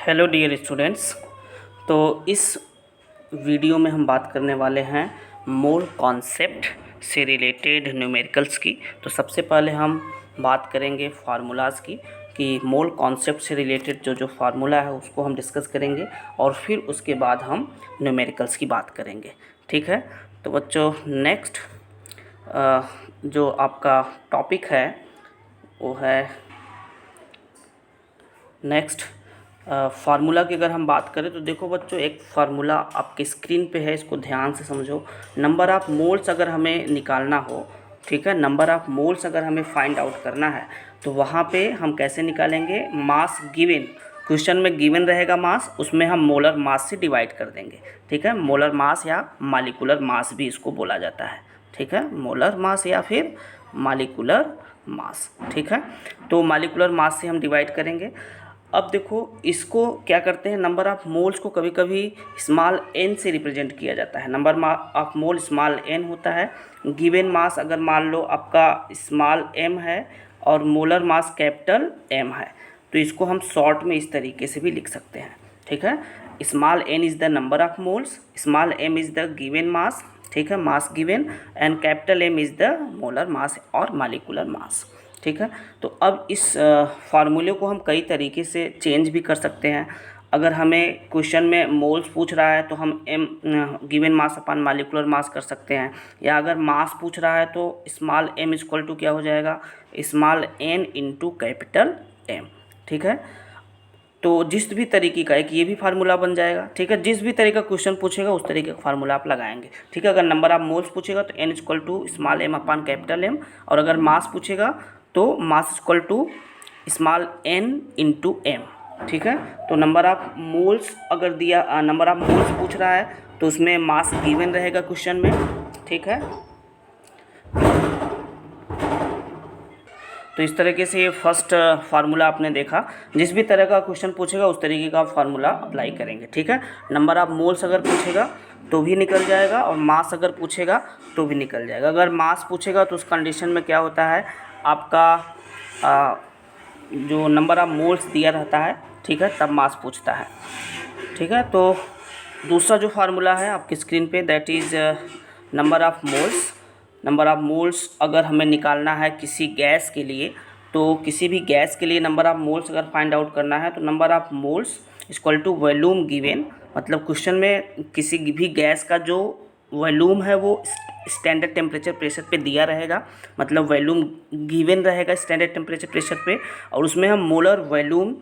Hello dear students. तो इस video में हम बात करने वाले हैं मोल कॉन्सेप्ट से रिलेटेड न्यूमेरिकल्स की। तो सबसे पहले हम बात करेंगे फार्मूलाज़ की कि मोल कॉन्सेप्ट से रिलेटेड जो फार्मूला है उसको हम डिस्कस करेंगे और फिर उसके बाद हम न्यूमेरिकल्स की बात करेंगे। ठीक है, तो बच्चों नेक्स्ट जो आपका टॉपिक है वो है नेक्स्ट फार्मूला की। अगर हम बात करें तो देखो बच्चों, एक फार्मूला आपके स्क्रीन पे है, इसको ध्यान से समझो। नंबर ऑफ़ मोल्स अगर हमें निकालना हो, ठीक है, नंबर ऑफ़ मोल्स अगर हमें फाइंड आउट करना है तो वहाँ पे हम कैसे निकालेंगे? मास गिवन, क्वेश्चन में गिवन रहेगा मास, उसमें हम मोलर मास से डिवाइड कर देंगे। ठीक है, मोलर मास या मालिकुलर मास भी इसको बोला जाता है। ठीक है, मोलर मास या फिर मालिकुलर मास। ठीक है, तो मालिकुलर मास से हम डिवाइड करेंगे। अब देखो, इसको क्या करते हैं, नंबर ऑफ़ मोल्स को कभी कभी स्मॉल n से रिप्रेजेंट किया जाता है। Number of mole small n होता है। गिवन मास अगर मान लो आपका स्मॉल m है और मोलर मास कैपिटल M है, तो इसको हम शॉर्ट में इस तरीके से भी लिख सकते हैं। ठीक है, small n is the number of moles, small m is the given mass, ठीक है, mass given, and capital M is the molar mass और मालिकुलर मास। ठीक है, तो अब इस फार्मूले को हम कई तरीके से चेंज भी कर सकते हैं। अगर हमें क्वेश्चन में मोल्स पूछ रहा है तो हम m गिवन मास अपन मालिकुलर मास कर सकते हैं, या अगर मास पूछ रहा है तो स्मॉल m इक्वल टू क्या हो जाएगा, small n into capital M। ठीक है, तो जिस भी तरीके का एक ये भी फार्मूला बन जाएगा। ठीक है, जिस भी तरीके का क्वेश्चन पूछेगा उस तरीके का फार्मूला आप लगाएंगे। ठीक है, अगर नंबर ऑफ मोल्स पूछेगा तो n equal to small m upon capital M, और अगर मास पूछेगा तो mass equal to small n into M। ठीक है, तो नंबर ऑफ मोल्स अगर दिया, नंबर ऑफ मोल्स पूछ रहा है तो उसमें मास गिवन रहेगा क्वेश्चन में। ठीक है, तो इस तरीके से ये फर्स्ट फार्मूला आपने देखा। जिस भी तरह का क्वेश्चन पूछेगा उस तरीके का फार्मूला अप्लाई करेंगे। ठीक है, नंबर ऑफ मोल्स अगर पूछेगा तो भी निकल जाएगा, और मास अगर पूछेगा तो भी निकल जाएगा। अगर मास पूछेगा तो उस कंडीशन में क्या होता है, आपका जो नंबर ऑफ मोल्स दिया रहता है, ठीक है, तब मास पूछता है। ठीक है, तो दूसरा जो फार्मूला है आपकी स्क्रीन पे, that is number of moles. Number of moles अगर हमें निकालना है किसी गैस के लिए, तो किसी भी गैस के लिए नंबर ऑफ़ मोल्स अगर फाइंड आउट करना है तो number of moles equal to volume given. मतलब क्वेश्चन में किसी भी गैस का जो वॉल्यूम है वो स्टैंडर्ड टेम्परेचर प्रेशर पे दिया रहेगा, मतलब वॉल्यूम गिवन रहेगा स्टैंडर्ड टेम्परेचर प्रेशर पे, और उसमें हम मोलर वॉल्यूम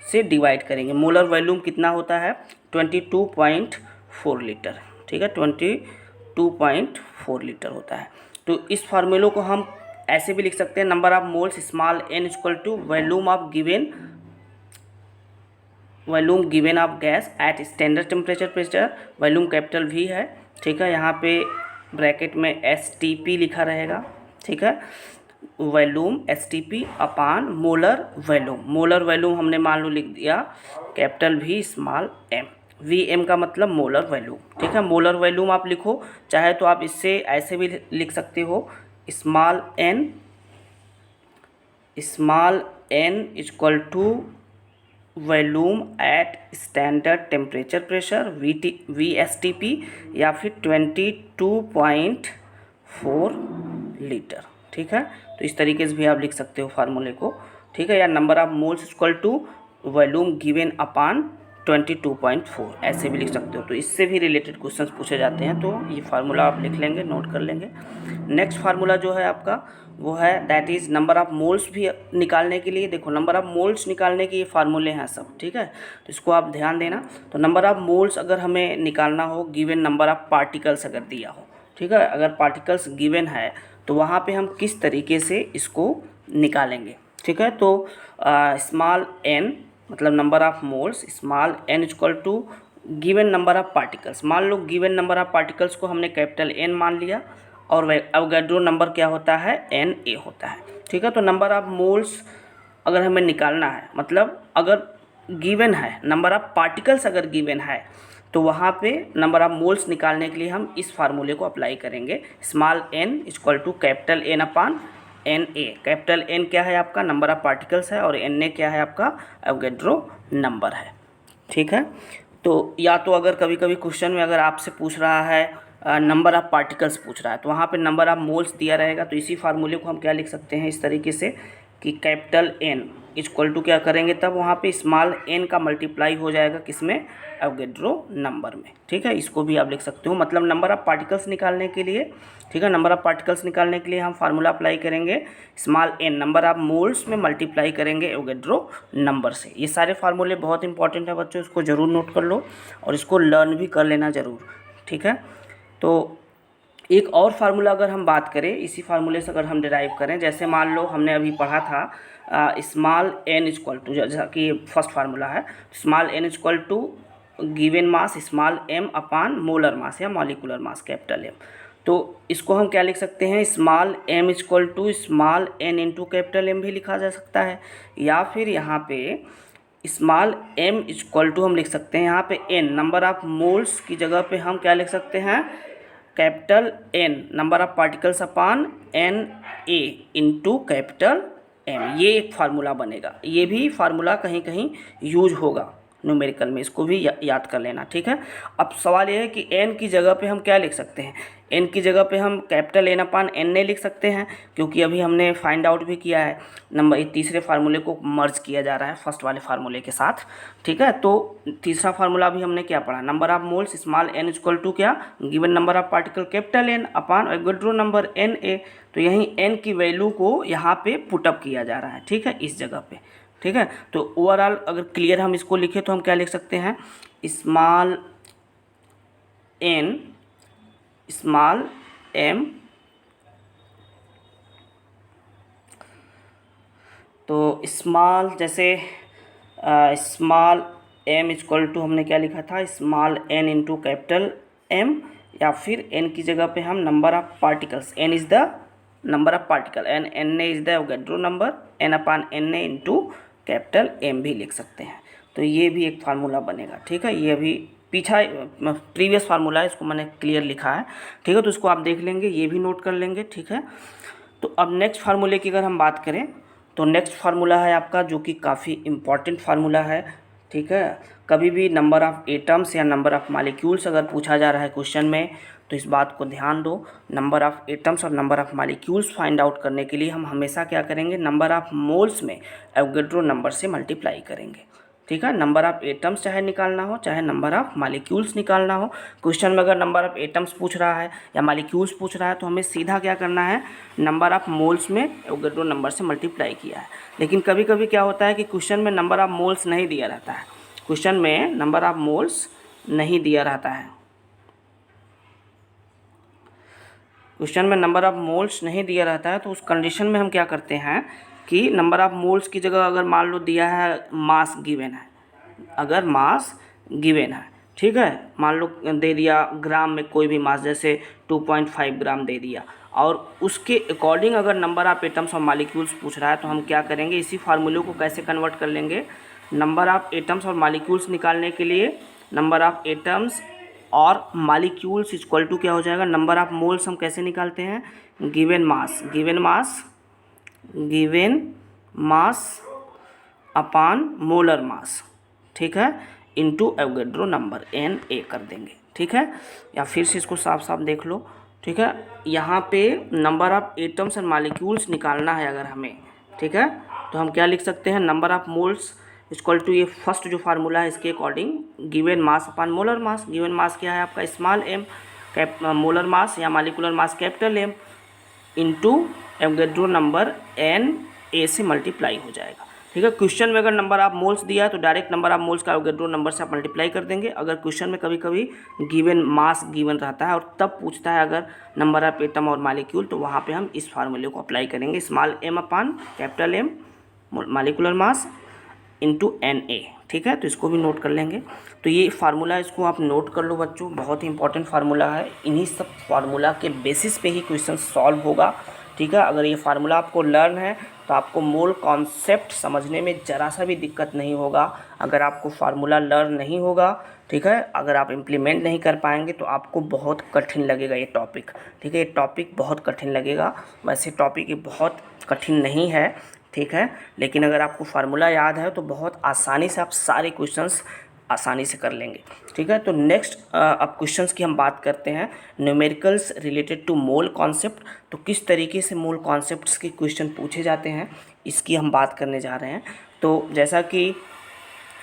से डिवाइड करेंगे। मोलर वॉल्यूम कितना होता है, 22.4 लीटर। ठीक है, 22.4 लीटर होता है। तो इस फार्मूले को हम ऐसे भी लिख सकते हैं, number of moles small n equal to volume given of gas at standard temperature pressure, volume capital V है। ठीक है, यहाँ पे ब्रैकेट में STP लिखा रहेगा। ठीक है, वॉल्यूम STP अपान मोलर वॉल्यूम। मोलर वॉल्यूम हमने मान लो लिख दिया capital V small m। Vm का मतलब मोलर वॉल्यूम। ठीक है, मोलर वॉल्यूम आप लिखो, चाहे तो आप इससे ऐसे भी लिख सकते हो, small n equal to volume at standard temperature pressure VSTP, या फिर 22.4 लीटर। ठीक है, तो इस तरीके से भी आप लिख सकते हो फार्मूले को। ठीक है, या number of moles equal to volume given upon 22.4, ऐसे भी लिख सकते हो। तो इससे भी रिलेटेड क्वेश्चंस पूछे जाते हैं, तो ये फार्मूला आप लिख लेंगे, नोट कर लेंगे। नेक्स्ट फार्मूला जो है आपका वो है, that is number of moles भी निकालने के लिए। देखो, नंबर ऑफ़ मोल्स निकालने के ये फार्मूले हैं सब। ठीक है, तो इसको आप ध्यान देना। तो नंबर ऑफ़ मोल्स अगर हमें निकालना हो गिवन नंबर ऑफ़ पार्टिकल्स अगर दिया हो, ठीक है, अगर पार्टिकल्स गिवन है तो वहाँ पे हम किस तरीके से इसको निकालेंगे। ठीक है, तो स्मॉल n मतलब number of moles, small n equal to given number of particles. मान लो गिवन नंबर ऑफ़ पार्टिकल्स को हमने कैपिटल N मान लिया, और अवोगाड्रो नंबर क्या होता है, Na होता है। ठीक है, तो नंबर ऑफ़ मोल्स अगर हमें निकालना है, मतलब अगर गिवन है नंबर ऑफ़ पार्टिकल्स अगर गिवन है, तो वहाँ पे नंबर ऑफ़ मोल्स निकालने के लिए हम इस फार्मूले को अप्लाई करेंगे, small n equal to capital N upon Na। Capital N क्या है आपका, नंबर ऑफ़ पार्टिकल्स है, और Na क्या है आपका, अवोगाड्रो नंबर है। ठीक है। तो या तो अगर कभी कभी क्वेश्चन में अगर आपसे पूछ रहा है नंबर ऑफ़ पार्टिकल्स पूछ रहा है तो वहाँ पे नंबर ऑफ़ मोल्स दिया रहेगा, तो इसी फार्मूले को हम क्या लिख सकते हैं इस तरीके से कि कैपिटल एन इक्वल टू क्या करेंगे तब वहाँ पे स्मॉल एन का मल्टीप्लाई हो जाएगा किसमें, एवोगैड्रो नंबर में। ठीक है, इसको भी आप लिख सकते हो, मतलब नंबर ऑफ़ पार्टिकल्स निकालने के लिए, ठीक है, नंबर ऑफ़ पार्टिकल्स निकालने के लिए हम फार्मूला अप्लाई करेंगे small N number of moles में मल्टीप्लाई करेंगे एवोगैड्रो नंबर से। ये सारे फार्मूले बहुत इंपॉर्टेंट है बच्चों, इसको ज़रूर नोट कर लो और इसको लर्न भी कर लेना ज़रूर। ठीक है, तो एक और फार्मूला अगर हम बात करें, इसी फार्मूले से अगर हम डिराइव करें, जैसे मान लो हमने अभी पढ़ा था स्मॉल एन इक्वल टू, जैसा कि फर्स्ट फार्मूला है small N equal to given mass small M upon molar mass या मॉलिकुलर मास कैपिटल एम। तो इसको हम क्या लिख सकते हैं, small M equal to small N into capital M भी लिखा जा सकता है, या फिर यहाँ पे स्मॉल एम इक्वल टू हम लिख सकते हैं यहाँ पे एन नंबर ऑफ़ मोल्स की जगह पे हम क्या लिख सकते हैं, capital N number of particles upon N A into capital M. ये एक फार्मूला बनेगा, ये भी फार्मूला कहीं कहीं यूज होगा न्यूमेरिकल में, इसको भी याद कर लेना। ठीक है, अब सवाल ये है कि एन की जगह पे हम क्या लिख सकते हैं, एन की जगह पे हम capital N upon N A लिख सकते हैं, क्योंकि अभी हमने फाइंड आउट भी किया है नंबर तीसरे फार्मूले को मर्ज किया जा रहा है फर्स्ट वाले फार्मूले के साथ। ठीक है, तो तीसरा फार्मूला भी हमने क्या पढ़ा, number of moles small N equal to क्या, given number of particle capital N upon Avogadro number N A. तो यहीं एन की वैल्यू को यहाँ पे पुटअप किया जा रहा है, ठीक है, इस जगह पे। ठीक है, तो ओवरऑल अगर क्लियर हम इसको लिखें तो हम क्या लिख सकते हैं, स्मॉल एन स्मॉल एम, तो स्मॉल जैसे स्मॉल एम इक्वल टू हमने क्या लिखा था, small N into capital M, या फिर एन की जगह पे हम number of particles, N is the number of particle N N A is the Avogadro number, N upon N A into capital M भी लिख सकते हैं। तो ये भी एक फार्मूला बनेगा। ठीक है, ये अभी पीछा प्रीवियस फार्मूला है, इसको मैंने क्लियर लिखा है। ठीक है, तो इसको आप देख लेंगे, ये भी नोट कर लेंगे। ठीक है, तो अब नेक्स्ट फार्मूले की अगर हम बात करें तो नेक्स्ट फार्मूला है आपका जो कि काफ़ी इम्पॉर्टेंट फार्मूला है। ठीक है, कभी भी नंबर ऑफ़ एटम्स या नंबर ऑफ़ मालिक्यूल्स अगर पूछा जा रहा है क्वेश्चन में तो इस बात को ध्यान दो, नंबर ऑफ़ एटम्स और number of molecules find out करने के लिए हम हमेशा क्या करेंगे, नंबर ऑफ़ मोल्स में एवोगैड्रो नंबर से मल्टीप्लाई करेंगे। ठीक है, नंबर ऑफ़ एटम्स चाहे निकालना हो चाहे नंबर ऑफ़ मालिक्यूल्स निकालना हो, क्वेश्चन में अगर नंबर ऑफ़ एटम्स पूछ रहा है या मालिक्यूल्स पूछ रहा है तो हमें सीधा क्या करना है, नंबर ऑफ़ मोल्स में एवोगैड्रो नंबर से मल्टीप्लाई किया है। लेकिन कभी कभी क्या होता है कि क्वेश्चन में नंबर ऑफ़ मोल्स नहीं दिया रहता है, क्वेश्चन में नंबर ऑफ़ मोल्स नहीं दिया रहता है, क्वेश्चन में नंबर ऑफ़ मोल्स नहीं दिया रहता है, तो उस कंडीशन में हम क्या करते हैं कि नंबर ऑफ़ मोल्स की जगह अगर मान लो दिया है मास गिवन है, अगर मास गिवन है, ठीक है, मान लो दे दिया ग्राम में कोई भी मास, जैसे 2.5 ग्राम दे दिया, और उसके अकॉर्डिंग अगर नंबर ऑफ़ एटम्स और मालिक्यूल्स पूछ रहा है तो हम क्या करेंगे, इसी फार्मूले को कैसे कन्वर्ट कर लेंगे, नंबर ऑफ़ एटम्स और मालिक्यूल्स निकालने के लिए नंबर ऑफ़ एटम्स और मालिक्यूल्स इक्वल टू क्या हो जाएगा, नंबर ऑफ़ मोल्स हम कैसे निकालते हैं, given mass upon molar mass, ठीक है, into Avogadro number N A कर देंगे। ठीक है, या फिर से इसको साफ साफ देख लो। ठीक है, यहाँ पे number of atoms and molecules निकालना है अगर हमें, ठीक है, तो हम क्या लिख सकते हैं, number of moles equal to ये फर्स्ट जो फार्मूला है इसके according given mass upon molar mass. Given mass क्या है आपका, स्मॉल एम, मोलर मास या molecular mass capital M, into Avogadro number N A से मल्टीप्लाई हो जाएगा। ठीक है, क्वेश्चन में अगर नंबर ऑफ मोल्स दिया है तो डायरेक्ट नंबर ऑफ मोल्स का एवोगैड्रो नंबर से आप मल्टीप्लाई कर देंगे। अगर क्वेश्चन में कभी कभी गिवन मास गिवन रहता है और तब पूछता है अगर नंबर ऑफ एटम और मालिक्यूल, तो वहाँ पे हम इस फार्मूले को अप्लाई करेंगे, small M upon capital M molecular mass into N A. ठीक है, तो इसको भी नोट कर लेंगे। तो ये फार्मूला, इसको आप नोट कर लो बच्चों, बहुत ही इंपॉर्टेंट फार्मूला है। इन्हीं सब फार्मूला के बेसिस पे ही क्वेश्चन सॉल्व होगा। ठीक है, अगर ये फार्मूला आपको लर्न है तो आपको मोल कॉन्सेप्ट समझने में ज़रा सा भी दिक्कत नहीं होगा। अगर आपको फार्मूला लर्न नहीं होगा, ठीक है, अगर आप इम्प्लीमेंट नहीं कर पाएंगे तो आपको बहुत कठिन लगेगा ये टॉपिक। ठीक है, ये टॉपिक बहुत कठिन लगेगा। वैसे टॉपिक ये बहुत कठिन नहीं है, ठीक है, लेकिन अगर आपको फार्मूला याद है तो बहुत आसानी से आप सारे क्वेश्चंस आसानी से कर लेंगे। ठीक है, तो नेक्स्ट अब क्वेश्चंस की हम बात करते हैं, numericals related to mole concept. तो किस तरीके से मोल कॉन्सेप्ट्स के क्वेश्चन पूछे जाते हैं इसकी हम बात करने जा रहे हैं। तो जैसा कि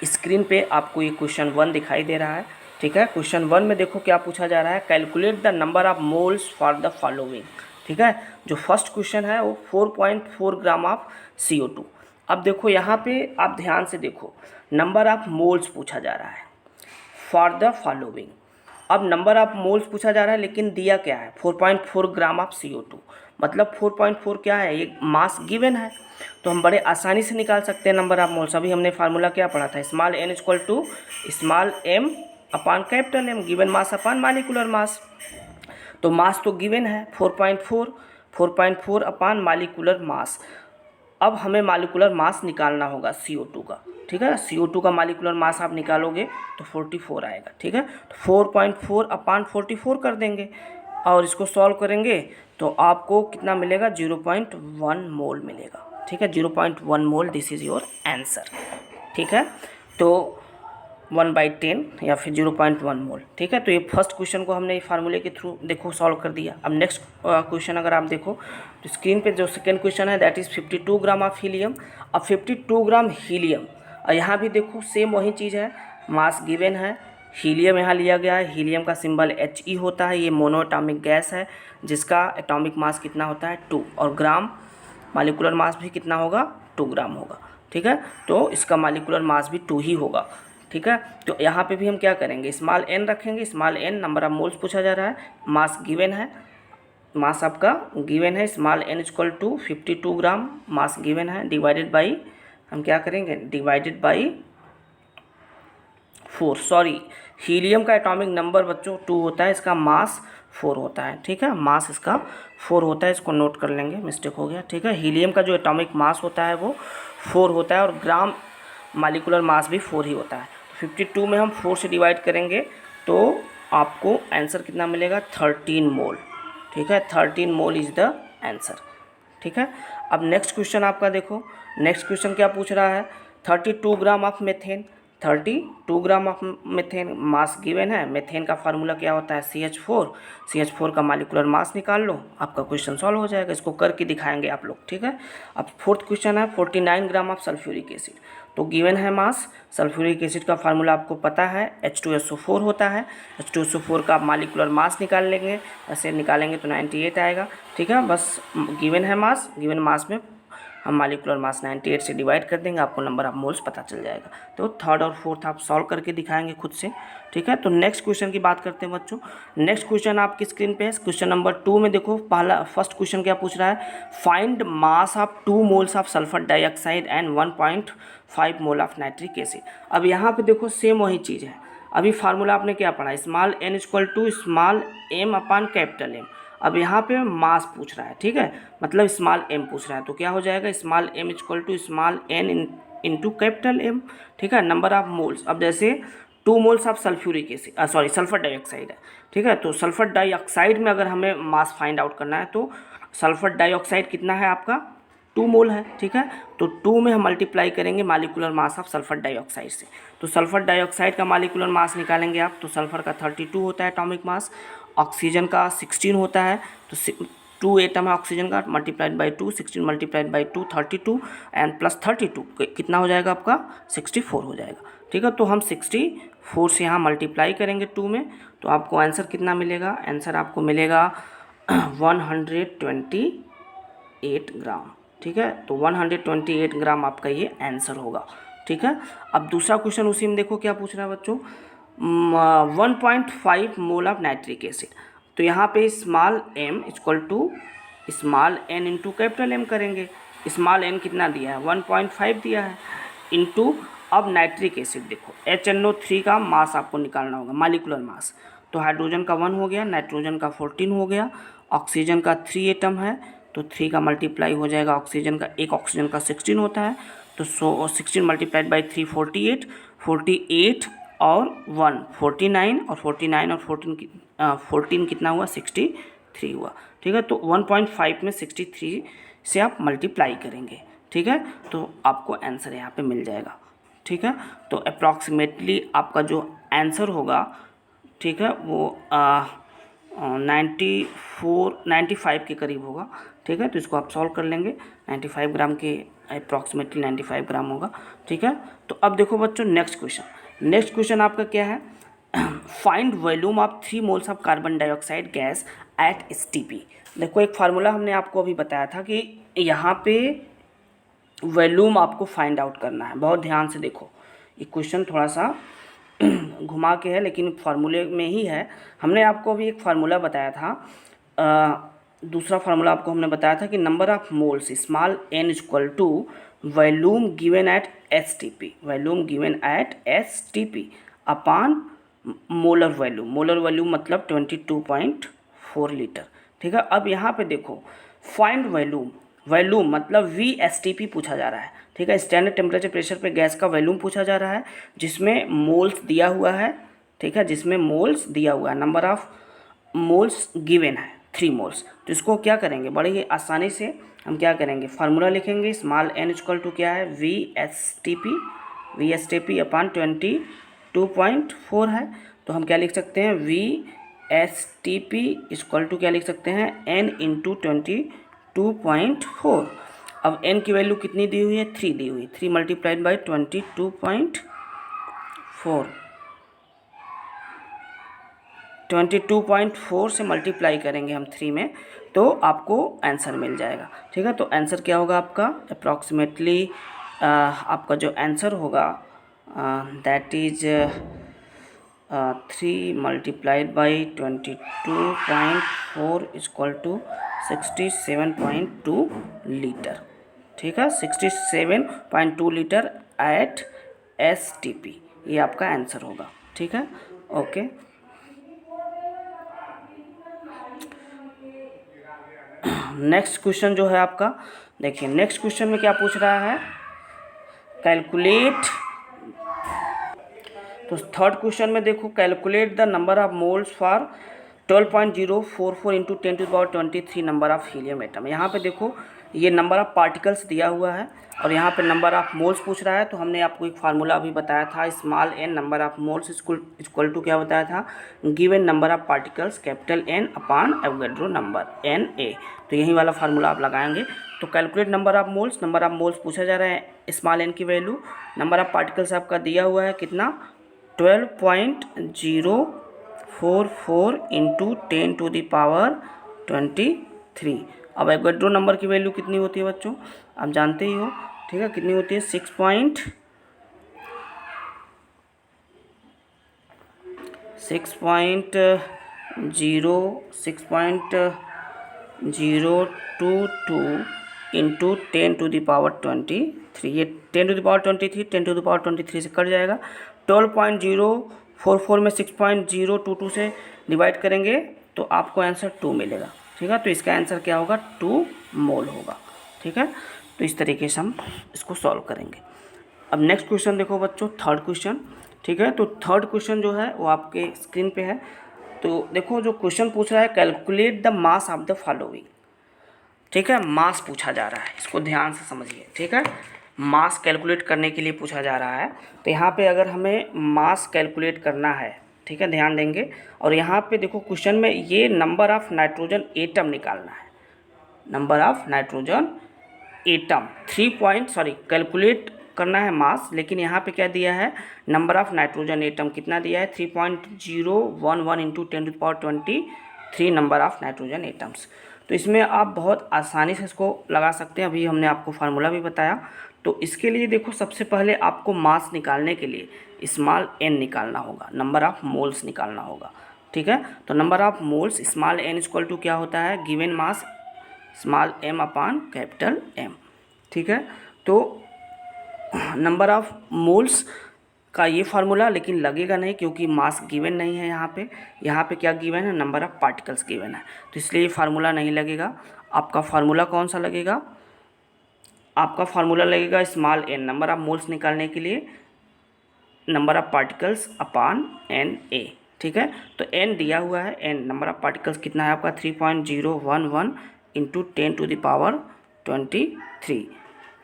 स्क्रीन पे आपको ये क्वेश्चन 1 दिखाई दे रहा है। ठीक है, क्वेश्चन 1 में देखो क्या पूछा जा रहा है, calculate the number of moles for the following. ठीक है, जो फर्स्ट क्वेश्चन है वो 4.4 ग्राम ऑफ CO2। अब देखो यहाँ पे आप ध्यान से देखो, नंबर ऑफ मोल्स पूछा जा रहा है फॉर द फॉलोइंग। अब नंबर ऑफ मोल्स पूछा जा रहा है लेकिन दिया क्या है, 4.4 ग्राम ऑफ CO2। मतलब 4.4 क्या है, ये मास गिवन है, तो हम बड़े आसानी से निकाल सकते हैं नंबर ऑफ मोल्स। अभी हमने फार्मूला क्या पढ़ा था, small n equal to small m upon capital M, given mass upon molecular mass. तो मास तो गिवन है 4.4 अपान मालिकुलर मास। अब हमें मालिकुलर मास निकालना होगा CO2 का। ठीक है, CO2 का मालिकुलर मास आप निकालोगे तो 44 आएगा। ठीक है, तो 4.4 अपान 44 कर देंगे और इसको सॉल्व करेंगे तो आपको कितना मिलेगा, 0.1 मोल मिलेगा। ठीक है, 0.1 मोल, दिस इज़ योर आंसर। ठीक है, तो 1/10 या फिर 0.1 मोल। ठीक है, तो ये फर्स्ट क्वेश्चन को हमने फार्मूले के थ्रू देखो सॉल्व कर दिया। अब नेक्स्ट क्वेश्चन अगर आप देखो तो स्क्रीन पे जो सेकेंड क्वेश्चन है that is 52 gram of helium. अब 52 ग्राम हीलियम, और यहाँ भी देखो सेम वही चीज़ है, मास गिवन है, हीलियम यहाँ लिया गया है, हीलियम का सिंबल He होता है, ये मोनोएटॉमिक गैस है जिसका एटॉमिक मास कितना होता है 2, और ग्राम मालिकुलर मास भी कितना होगा, 2 ग्राम होगा। ठीक है, तो इसका मालिकुलर मास भी 2 ही होगा। ठीक है, तो यहाँ पे भी हम क्या करेंगे, स्मॉल n रखेंगे, small n number of moles पूछा जा रहा है, मास गिवन है, मास आपका गिवन है, small n equal to 52 gram mass given है, डिवाइडेड बाई, हम क्या करेंगे, डिवाइडेड बाई 4। सॉरी, हीलियम का एटॉमिक नंबर बच्चों 2 होता है, इसका मास 4 होता है। ठीक है, मास इसका 4 होता है, इसको नोट कर लेंगे, मिस्टेक हो गया। ठीक है, हीलियम का जो एटॉमिक मास होता है वो 4 होता है और ग्राम मालिकुलर मास भी 4 ही होता है। 52 में हम 4 से डिवाइड करेंगे तो आपको आंसर कितना मिलेगा, 13 मोल। ठीक है, 13 मोल इज़ द आंसर। ठीक है, अब नेक्स्ट क्वेश्चन आपका देखो, नेक्स्ट क्वेश्चन क्या पूछ रहा है, 32 gram of methane. 32 gram of methane mass given है, मेथेन का फार्मूला क्या होता है, CH4। CH4 का मालिकुलर मास निकाल लो, आपका क्वेश्चन सॉल्व हो जाएगा। इसको करके दिखाएंगे आप लोग। ठीक है, अब फोर्थ क्वेश्चन है 49 ग्राम ऑफ सल्फ्यूरिक एसिड। तो गिवन है मास, सल्फ्यूरिक एसिड का फार्मूला आपको पता है, H2SO4 होता है, H2SO4 का मालिकुलर मास निकाल लेंगे, ऐसे निकालेंगे तो 98 आएगा। ठीक है, बस गिवन है मास, गिवन मास में हम मालिकुलर मास 98 से डिवाइड कर देंगे, आपको नंबर ऑफ मोल्स पता चल जाएगा। तो थर्ड और फोर्थ आप सॉल्व करके दिखाएंगे खुद से। ठीक है, तो नेक्स्ट क्वेश्चन की बात करते हैं बच्चों। नेक्स्ट क्वेश्चन आपकी स्क्रीन पे है, क्वेश्चन नंबर 2 में देखो, पहला फर्स्ट क्वेश्चन क्या पूछ रहा है, find mass of 2 moles of sulphur dioxide and 1.5 mole of nitric acid. अब यहाँ पे देखो सेम वही चीज़ है, अभी फार्मूला आपने क्या पढ़ा, small n equal to small m upon capital M। अब यहाँ पे मास पूछ रहा है। ठीक है, मतलब स्मॉल m पूछ रहा है, तो क्या हो जाएगा, small m equal to small n into capital M। ठीक है, नंबर ऑफ मोल्स, अब जैसे 2 moles of sulphuric acid, sorry sulphur dioxide है। ठीक है, तो सल्फर डाइऑक्साइड में अगर हमें मास फाइंड आउट करना है तो सल्फर डाइऑक्साइड कितना है आपका, 2 मोल है। ठीक है, तो 2 में हम मल्टीप्लाई करेंगे molecular mass of sulphur dioxide से, तो सल्फर डाइऑक्साइड का मालिकुलर मास निकालेंगे आप, तो सल्फर का 32 होता है एटॉमिक मास, ऑक्सीजन का 16 होता है, तो 2 एटम है ऑक्सीजन का, multiplied by 2, 16 multiplied by 2 32 and plus 32 कितना हो जाएगा आपका, 64 हो जाएगा। ठीक है, तो हम 64 से यहाँ मल्टीप्लाई करेंगे 2 में, तो आपको आंसर कितना मिलेगा, आंसर आपको मिलेगा 128 ग्राम। ठीक है, तो 128 ग्राम आपका ये आंसर होगा। ठीक है, अब दूसरा क्वेश्चन उसी में देखो क्या पूछ रहा है बच्चों, 1.5 मोल ऑफ नाइट्रिक एसिड। तो यहाँ पे small m equal to small n into capital M करेंगे, स्मॉल n कितना दिया है, 1.5 दिया है, इंटू अब नाइट्रिक एसिड देखो HNO3 का मास आपको निकालना होगा, मालिकुलर मास। तो हाइड्रोजन का 1 हो गया, नाइट्रोजन का 14 हो गया, ऑक्सीजन का 3 एटम है, तो 3 का मल्टीप्लाई हो जाएगा ऑक्सीजन का, एक ऑक्सीजन का 16 होता है, तो 16 मल्टीप्लाइड बाई 3 48, 48 और 1 49, और 49 और 14 कितना हुआ, 63 हुआ। ठीक है, तो 1.5 में 63 से आप मल्टीप्लाई करेंगे। ठीक है, तो आपको आंसर यहाँ पे मिल जाएगा। ठीक है। तो अप्रॉक्सीमेटली आपका जो आंसर होगा, ठीक है, वो 95 के करीब होगा, ठीक है। तो इसको आप सॉल्व कर लेंगे, 95 ग्राम के अप्रॉक्सीमेटली 95 ग्राम होगा, ठीक है। तो अब देखो बच्चों नेक्स्ट क्वेश्चन आपका क्या है, find volume of 3 moles of carbon dioxide gas at STP. देखो एक फार्मूला हमने आपको अभी बताया था कि यहाँ पे वॉल्यूम आपको फाइंड आउट करना है। बहुत ध्यान से देखो, ये क्वेश्चन थोड़ा सा घुमा के है लेकिन फार्मूले में ही है। हमने आपको अभी एक फार्मूला बताया था, दूसरा फार्मूला आपको हमने बताया था कि number of moles small n equal to volume given at STP, volume given at STP upon molar volume मतलब 22.4 लीटर, ठीक है। अब यहाँ पे देखो फाइंड वॉल्यूम मतलब VSTP पूछा जा रहा है, ठीक है। स्टैंडर्ड टेम्परेचर प्रेशर पे गैस का वॉल्यूम पूछा जा रहा है जिसमें मोल्स दिया हुआ है, ठीक है, जिसमें मोल्स दिया हुआ है, नंबर ऑफ मोल्स गिवन है 3 मोल्स। तो इसको क्या करेंगे, बड़े ही आसानी से हम क्या करेंगे, फार्मूला लिखेंगे, स्मॉल n इक्वल टू क्या है VSTP अपॉन 22.4 है। तो हम क्या लिख सकते हैं, VSTP इक्वल टू क्या लिख सकते हैं, n इंटू 22.4। अब n की वैल्यू कितनी दी हुई है, 3 दी हुई, 3 मल्टीप्लाइड बाई 22.4, 22.4 से मल्टीप्लाई करेंगे हम 3 में तो आपको आंसर मिल जाएगा, ठीक है। तो आंसर क्या होगा आपका अप्रॉक्सीमेटली, आपका जो आंसर होगा that is 3 multiplied by 22.4 equal to 67.2 litre, ठीक है, 67.2 लीटर एट STP, ये आपका आंसर होगा, ठीक है। ओके, नेक्स्ट क्वेश्चन जो है आपका, देखिए नेक्स्ट क्वेश्चन में क्या पूछ रहा है, कैलकुलेट। तो थर्ड क्वेश्चन में देखो, calculate the number of moles for 12.044 into 10⁻23 number of helium atom. यहाँ पे देखो ये नंबर ऑफ पार्टिकल्स दिया हुआ है और यहाँ पे नंबर ऑफ मोल्स पूछ रहा है। तो हमने आपको एक फार्मूला अभी बताया था, small n number of moles equal to क्या बताया था, given number of particles capital N upon Avogadro number Na। तो यही वाला फार्मूला आप लगाएंगे। तो कैलकुलेट नंबर ऑफ मोल्स पूछा जा रहा है, स्मॉल n की वैल्यू, नंबर ऑफ पार्टिकल्स आपका दिया हुआ है कितना 12.044 इंटू 10⁻23। अब एवोगैड्रो नंबर की वैल्यू कितनी होती है बच्चों, आप जानते ही हो, ठीक है, कितनी होती है 6.022 इंटू 10⁻23। ये 10⁻23 10⁻23 से कट जाएगा, 12.044 में 6.022 से डिवाइड करेंगे तो आपको आंसर 2 मिलेगा, ठीक है। तो इसका आंसर क्या होगा, 2 मोल होगा, ठीक है। तो इस तरीके से हम इसको सॉल्व करेंगे। अब नेक्स्ट क्वेश्चन देखो बच्चों, थर्ड क्वेश्चन, ठीक है। तो थर्ड क्वेश्चन जो है वो आपके स्क्रीन पे है। तो देखो जो क्वेश्चन पूछ रहा है, calculate the mass of the following, ठीक है, मास पूछा जा रहा है, इसको ध्यान से समझिए, ठीक है। मास कैलकुलेट करने के लिए पूछा जा रहा है। तो यहाँ पे अगर हमें मास कैलकुलेट करना है, ठीक है, ध्यान देंगे। और यहाँ पे देखो क्वेश्चन में ये नंबर ऑफ नाइट्रोजन एटम निकालना है, number of nitrogen atom calculate करना है मास, लेकिन यहाँ पे क्या दिया है, नंबर ऑफ नाइट्रोजन एटम कितना दिया है 3.011 into 10⁻23 number of nitrogen atoms. तो इसमें आप बहुत आसानी से इसको लगा सकते हैं, अभी हमने आपको फार्मूला भी बताया। तो इसके लिए देखो सबसे पहले आपको मास निकालने के लिए स्मॉल n निकालना होगा, नंबर ऑफ मोल्स निकालना होगा, ठीक है। तो number of moles small n equal to क्या होता है, given mass small m upon capital M, ठीक है। तो नंबर ऑफ मोल्स का ये फार्मूला लेकिन लगेगा नहीं क्योंकि मास गिवन नहीं है यहाँ पे क्या गिवन है, नंबर ऑफ पार्टिकल्स गिवन है, तो इसलिए ये फार्मूला नहीं लगेगा। आपका फार्मूला कौन सा लगेगा, आपका फार्मूला लगेगा small n, number of moles निकालने के लिए number of particles upon Na, ठीक है। तो n दिया हुआ है, n नंबर ऑफ पार्टिकल्स कितना है आपका 3.011 इंटू 10⁻23।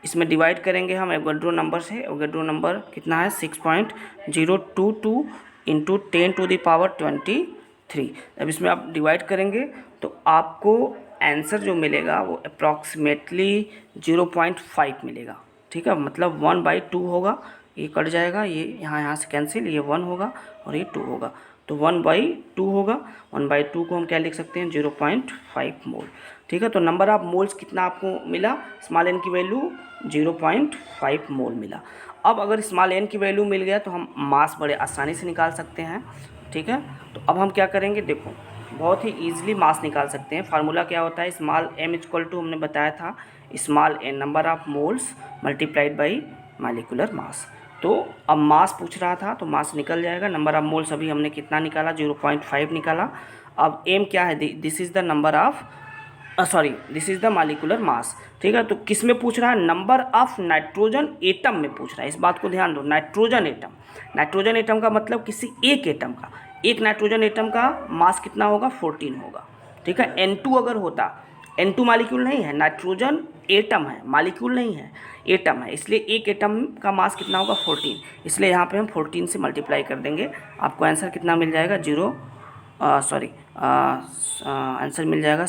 इसमें डिवाइड करेंगे हम एवोगाड्रो नंबर से। एवोगाड्रो नंबर कितना है 6.022 इंटू 10⁻23। अब इसमें आप डिवाइड करेंगे तो आपको आंसर जो मिलेगा वो अप्रॉक्सीमेटली 0.5 मिलेगा। ठीक है, मतलब 1/2 होगा, ये कट जाएगा, ये यहाँ से कैंसिल, ये 1 होगा और ये 2 होगा, तो 1/2 होगा। 1/2 को हम क्या लिख सकते हैं 0.5 मोल। ठीक है, तो नंबर ऑफ मोल्स कितना आपको मिला, स्मॉल एन की वैल्यू 0.5 मोल मिला। अब अगर स्मॉल एन की वैल्यू मिल गया तो हम मास बड़े आसानी से निकाल सकते हैं। ठीक है, तो अब हम क्या करेंगे, देखो बहुत ही ईजिली मास निकाल सकते हैं। फार्मूला क्या होता है, स्मॉल एम इक्वल टू हमने बताया था small N number of moles multiplied by molecular mass. तो अब मास पूछ रहा था तो मास निकल जाएगा। नंबर ऑफ मोल्स अभी हमने कितना निकाला 0.5 निकाला। अब एम क्या है, this is the number of this is the molecular mass. ठीक है, तो किस में पूछ रहा है, नंबर ऑफ नाइट्रोजन एटम में पूछ रहा है। इस बात को ध्यान दो, नाइट्रोजन एटम, नाइट्रोजन एटम का मतलब किसी एक एटम का, एक नाइट्रोजन एटम का मास कितना होगा 14 होगा। ठीक है, N2 अगर होता, N2 मॉलिक्यूल नहीं है, नाइट्रोजन एटम है, मॉलिक्यूल नहीं है, एटम है, इसलिए एक एटम का मास कितना होगा 14, इसलिए यहाँ पे हम 14 से मल्टीप्लाई कर देंगे, आपको आंसर कितना मिल जाएगा आंसर मिल जाएगा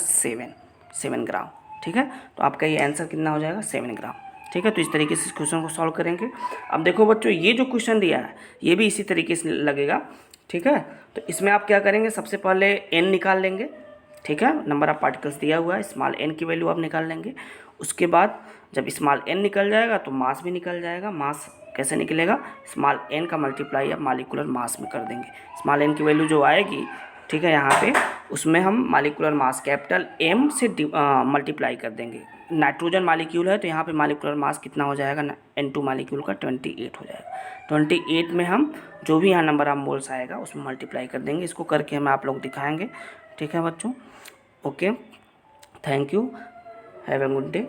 7 ग्राम। ठीक है, तो आपका ये आंसर कितना हो जाएगा 7 ग्राम। ठीक है, तो इस तरीके से इस क्वेश्चन को सॉल्व करेंगे। अब देखो बच्चों, ये जो क्वेश्चन दिया है ये भी इसी तरीके से लगेगा। ठीक है, तो इसमें आप क्या करेंगे, सबसे पहले n निकाल लेंगे। ठीक है, नंबर ऑफ पार्टिकल्स दिया हुआ है, स्मॉल n की वैल्यू आप निकाल लेंगे। उसके बाद जब स्मॉल n निकल जाएगा तो मास भी निकल जाएगा। मास कैसे निकलेगा, स्मॉल n का मल्टीप्लाई आप मॉलिक्यूलर मास में कर देंगे। स्मॉल n की वैल्यू जो आएगी, ठीक है, यहाँ पे उसमें हम मॉलिक्यूलर मास कैपिटल M से मल्टीप्लाई कर देंगे। नाइट्रोजन मॉलिक्यूल है तो यहाँ पे मॉलिक्यूलर मास कितना हो जाएगा, N2 मॉलिक्यूल का 28 हो जाएगा। 28 में हम जो भी यहाँ नंबर ऑफ मोल्स आएगा उसमें मल्टीप्लाई कर देंगे। इसको करके हम आप लोग दिखाएंगे। ठीक है बच्चों, okay, thank you, have a good day.